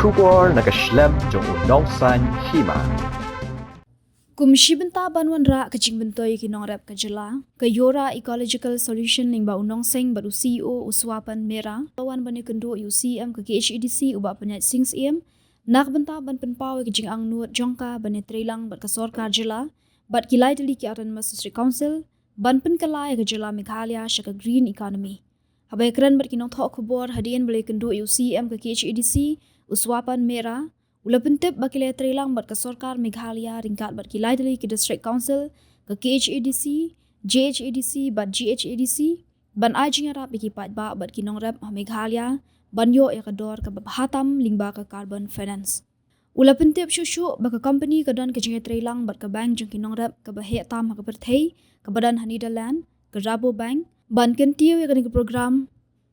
Shubor nakaslem jong unongsan Hima. Kumshi benta banwan ra kajing bentoy ki Nongrep ka jela ka Iora Ecological Solution ning ba unong seng baru CEO uswapan mera lawan bani kendo UCM ka KHEDC uba panyat sings em nak benta ban penpaw kajing ang nuat jongka bani trelang bat ka sorkar jela bat kilai deli ki autonomous district council ban pen kalai ka jela Meghalaya shaka green economy habai kran bat kinong thok khubor hadien bali kendo UCM ka KHEDC uswapan mera Ula pentip bakilai trelang bat ka sorkar Meghalaya ringkat bat kilai dali ki district council ke KHEDC, JHEDC bat GHEDC ban Jingjyrngam ikipat ba bat ki Nongrep Meghalaya ban yo ekador ka bahatam lingba ka carbon finance. Ula pentip syusyu baka company kadan ke jingai trelang bat ka bank jeng ki Nongrep ka bahe tam ka perthei ka badan Hanidaland ke Rabo Bank ban kentiu ya ka program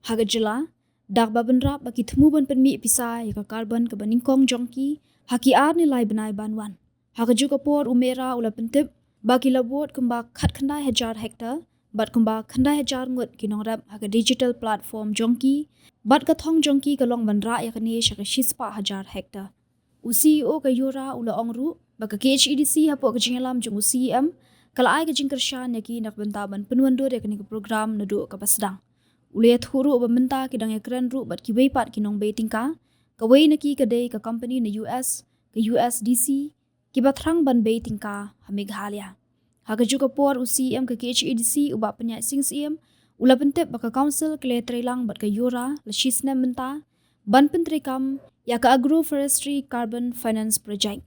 haga jela dak baban rap baki themu ban penmi Pisa ya ka carbon ka baningkong jongki haki ar ni lai banai banwan haka juga por umera ula pentip baki labot kumba khat khandai hajar hektar bat kumba khandai hajar ngut ki Nongrep haka digital platform jongki bat ka thong jongki ka long ban ra ya ka ni shaka shispa hajar hektar CEO ka Iora ula ongru baka KHEDC hapo ka jingalam jong UCM kala ai ka jingkershan ya ki nak bentaban penwandur ya ka ni program nadu ka pasdang Uliat huru bementa kidang ekran ru bat ki weipat kinong beitingka ka wei naki ka day ka company na US ka USDC ki batrang ban beitingka ha Meghalaya ha ka juga por UCM ka KHEDC uba panya sings em ula pentep baka council kle trelang bat ka Iora la shisna menta ban pentrikam ya ka agroforestry carbon finance project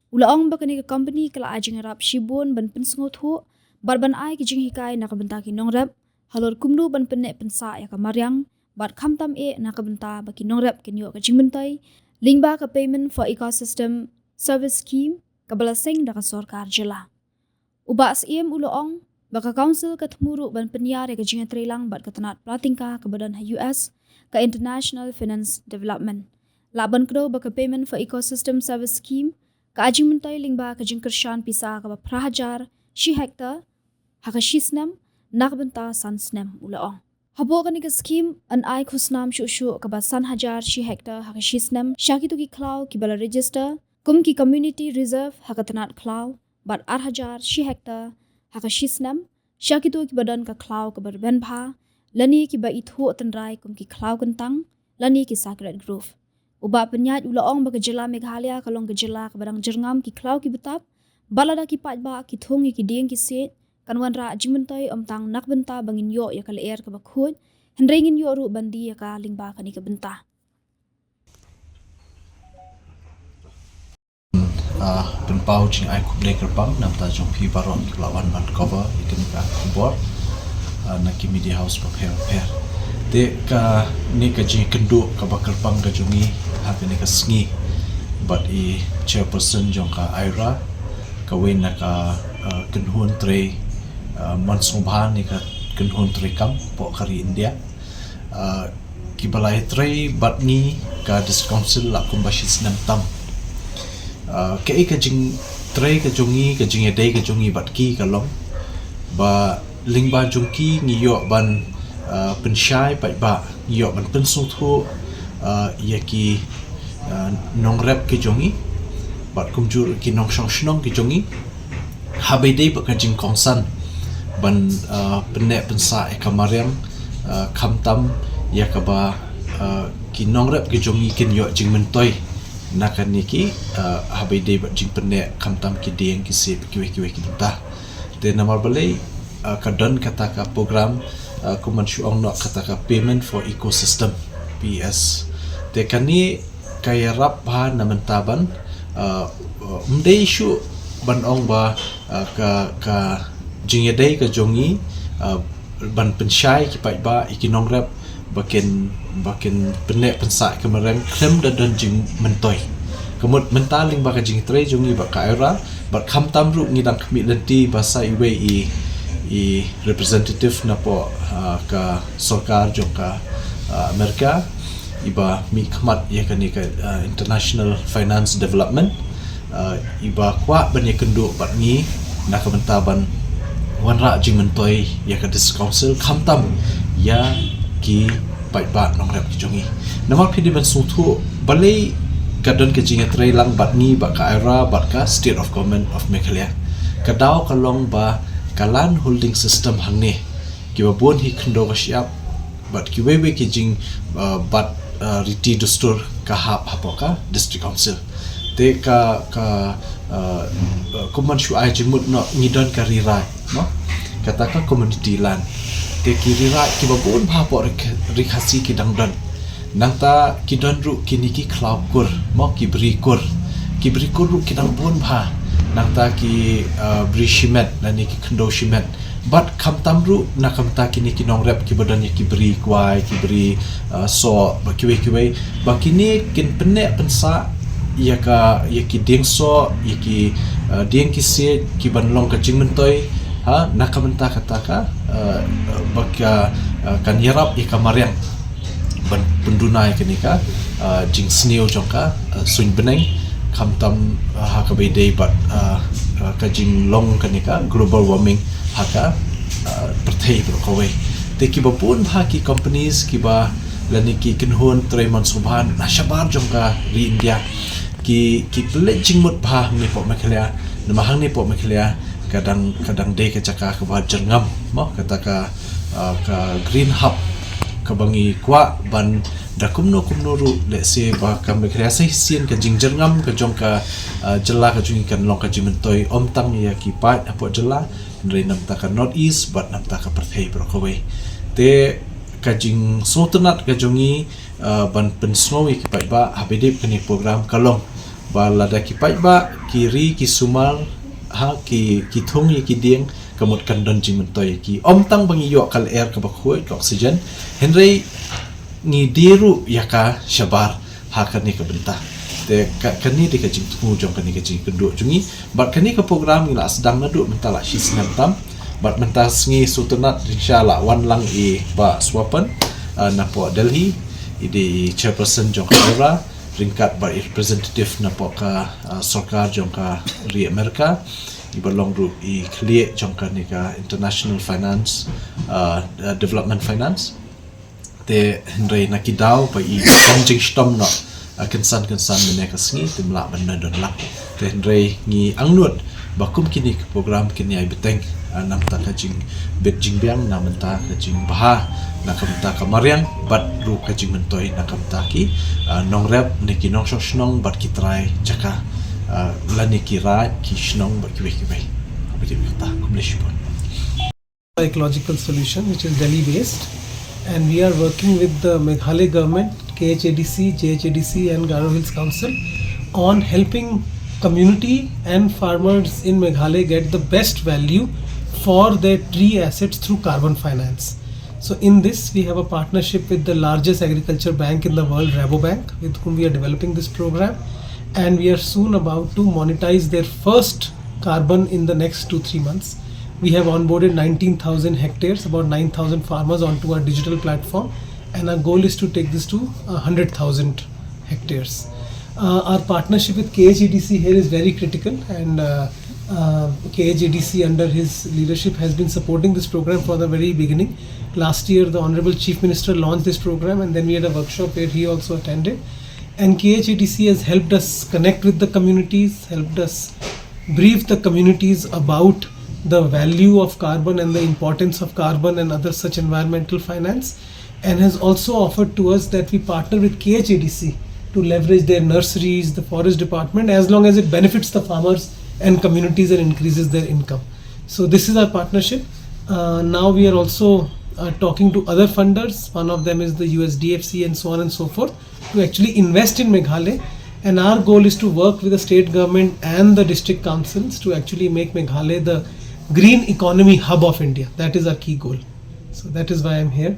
ula ong baka ni ka company kala Ïarap shibon ban pensungot ho barban ai ki jinghikai na ka benta ki Nongrep Halor kumdu ban Pynneh pensa ya ka Mariang bat khamtam na ka benta baki Nongrep kenyo ka jingmentai lingba ka payment for ecosystem service scheme ka balaseng da ka sorkar jela uba siem uloong baka council ka thmuru ban penyar ya ka jinga trelang bat ka tanat pratingka ka badan US ka international finance development laban kdo baka payment for ecosystem service scheme ka jingmentai lingba ka jingkershan Pisa ka prahajar shi hektar haka shisnam nakbenta sansnem ulaong. Habo ka ka scheme an ay kusnam shushu ka ba san hajar shi hektar haka shisnem shaki tu ki klaw ki bala register kum ki community reserve haka tanat klaw bat ar hajar shi hektar haka shisnem shaki tu ki badan ka klaw ka barben bha lani ki ba ithu tanrai kum ki klaw kentang lani ki sacred grove. Uba penyat ulaong baka jela Meghalaya kalong ka jela ka barang Jingjyrngam ki klaw ki betap balada ki pat ba ki thungi ki ding ki set kanwan ra jingmentai omtang nak benta bangin yo ya kala air ka bakhut hendrengin yo ru bandi ya ka lingba ka ni ka benta penpau jing ai kuble kerbang nam ta jong pi baron lawan ban cover ikan ka kubor na ki media house prepare de ka ni ka jing kendo ka bakerbang ka jongi ha ka ni ka sngi but I chairperson jong ka Iora ka wen na ka kenhun tre mansubhan ni ka kenhun trikam po kari India ki balai tre bat ni ka district council la kumbashis nam tam ke ka jing tre ka jongi ka jing edai ka jongi bat ki ka long ba lingba jongki ni yo ban penshai pai ba yo ban pensung thu Ïaki Nongrep ke jongi bat kumjur ki nong shong shnong ki jongi habai dei ba ka jing kongsan ban Pynneh pensa ka Mariang khamtam ya ka ba ki Nongrep ki jongi kin yo jing mentoi nakan ni ki habai dei ba jing Pynneh khamtam ki deng ki se ki we ki ta de namar balai ka dan kata ka program kuman shuang no kata ka payment for ecosystem PS de kani ka Ïarap ha namentaban mdei shu ban ong ba ka jingedai ka jongi ban penshai ki pai ba iki Nongrep bakin Pynneh pensa ke merem klem dan jing mentoi kemut mentaling ba ka jing tre jongi ba ka Iora bat kham tam ru ngidang kmi lenti basa iwe I representative na po ka sorkar jong ka Amerika iba mi khmat ya ka ni ka international finance development iba kwa ban ya kendo bat ni na ka bentaban wanra jing mentoi ya ka district council khamtam ya ki pai ba Nongrep ki jongi namar phidi ban suthu balai kadon ke jingat lang bat ni ba ka Ïara bat ka state of government of Meghalaya kadau kalong ba kalan holding system hangne kiba bon hi khndo ka siap bat ki wewe ki jing bat riti dustur ka hapoka district council te ka kuman shu ai jimut no ngidon ka rirai no kata ka community land te ki rirai ki ba bon hapo rikhasi ki dangdon nangta ki don ru kini ki cloud kur mo ki bri kur ru ki dang bon bha nangta ki bri shimet nani ki khndo shimet but kam tamru na kam ta kini ki Nongrep ki badan ki bri kwai ki bri so ba kiwe ba kini kin Pynneh pensa Ïaka ki ding so ki ding ki se ki ban long ka jingmentoi ha na kam ta kata ka ba kan Ïarap Ïaka Mariang ban pendunai kini ka jing sneo jongka suin beneng kam tam ha ka be day but ka jing long kani ka global warming haka perthei berkowe te ki bapun ha ki companies ki ba lani ki kinhon treman subhan nashabar jongka ri India ki pledging mut bha ni po Meghalaya namahang ni po Meghalaya kadang de ka caka ka ba Jingjyrngam mo kata ka green hub kabangi kwa ban da kumno ru le se ba ka Meghalaya sai sien ka Jingjyrngam ka jongka jela ka jungi kan long ka jimentoi omtang ya ki pai apo jela dari namta ka north east but namta ka perthei berkowe te ka jing sotenat ka jungi ban pensnowi ki pai ba habedip kini program kalong ba lada ki pai ba kiri ki sumal ha ki thung ki ding kamut kan don jimentoi ki omtang bangi yo kal air ka bakhoi oxygen henry ni diru Ïaka shabar ha kani ka bentah te kani de ka jing tu jong kani ka jing kedua jungi bat kani ka program ila sedang nadu mentala shi senam tam bat mentas ngi sutunat insyaallah wan lang ba swapan napo Delhi di chairperson jong Iora ringkat ba representative napo ka sarkar jong ka ri Amerika ibalong ru clear jong ka ni ka international finance development finance te henry nakidau pa jing stom no kensan meneka sengi timla bandon lak te henry ngi angnut bakum kini program kini ai beteng nam ta ka jing bet jingbyang nam ta ka jing baha na kam ta ka Mariang bat ru ka jing mentoi na kam ta ki Nongrep ne ki nong shnong bat ki trai jaka lani ki ra ki shnong bat ki be abiti ta kumleshpon Ecological solution which is Delhi based, and we are working with the Meghalaya government, KHADC, JHADC and Garo Hills Council on helping community and farmers in Meghalaya get the best value for their tree assets through carbon finance. So in this we have a partnership with the largest agriculture bank in the world, Rabobank, with whom we are developing this program, and we are soon about to monetize their first carbon in the next 2-3 months. We have onboarded 19,000 hectares, about 9,000 farmers onto our digital platform, and our goal is to take this to 100,000 hectares. Our partnership with KHADC here is very critical, and KHADC under his leadership has been supporting this program from the very beginning. Last year the Honorable Chief Minister launched this program, and then we had a workshop where he also attended. And KHADC has helped us connect with the communities, helped us brief the communities about the value of carbon and the importance of carbon and other such environmental finance, and has also offered to us that we partner with KHADC to leverage their nurseries, the forest department, as long as it benefits the farmers and communities and increases their income. So this is our partnership. Now we are also talking to other funders. One of them is the USDFC and so on and so forth, to actually invest in Meghalaya. And our goal is to work with the state government and the district councils to actually make Meghalaya the green economy hub of India. That is our key goal. So that is why I'm here,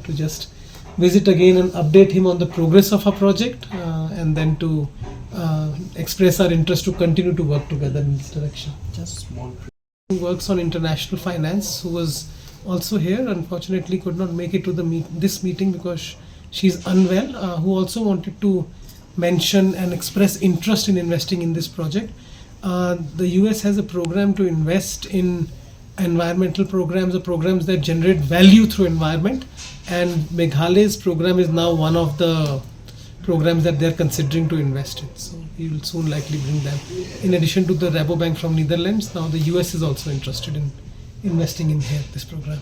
to just visit again and update him on the progress of our project, and then to express our interest to continue to work together in this direction. just small Who works on international finance, who was also here, unfortunately could not make it to the this meeting because she's unwell, who also wanted to mention and express interest in investing in this project. The US has a program to invest in environmental programs or programs that generate value through environment, and Meghalaya's program is now one of the programs that they're considering to invest in. So we will soon likely bring them. In addition to the Rabobank from Netherlands, now the US is also interested in investing in here, this program.